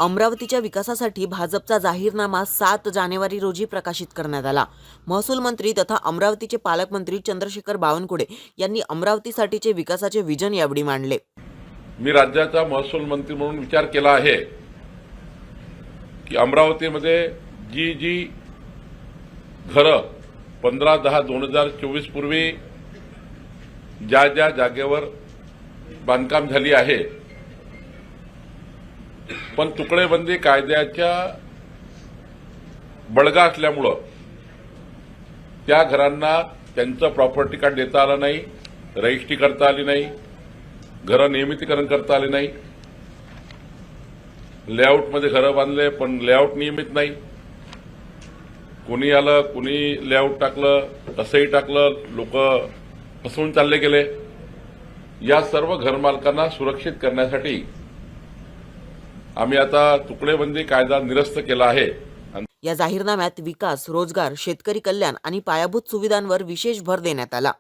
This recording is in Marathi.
अमरावतीच्या विकासासाठी भाजपचा जाहीरनामा 7 जानेवारी रोजी प्रकाशित करण्यात आला। महसूल मंत्री तथा अमरावतीचे पालकमंत्री चंद्रशेखर बावनकुळे यांनी अमरावतीसाठीचे विकासाचे विजन यावेळी मांडले। मी राज्याचा महसूल मंत्री म्हणून विचार केला आहे की अमरावतीमध्ये जी घरं 15/10/2024 पूर्वी ज्या जागेवर बांधकाम झाली आहे, पण तुकडेबंदी कायद्याच्या बळगा असल्यामुळं त्या घरांना त्यांचं प्रॉपर्टी कार्ड देता आलं नाही, रजिस्ट्री करता आली नाही, घरं नियमितीकरण करता आले नाही, लेआउटमध्ये घरं बांधले पण लेआउट नियमित नाही, कोणी आलं कोणी लेआउट टाकलं कसंही टाकलं, लोक फसवून चालले गेले। या सर्व घरमालकांना सुरक्षित करण्यासाठी आम्ही आता तुकडेबंदी कायदा निरस्त केला आहे। या जाहीरनाम्यात विकास, रोजगार, शेतकरी कल्याण आणि पायाभूत सुविधांवर विशेष भर देण्यात आला।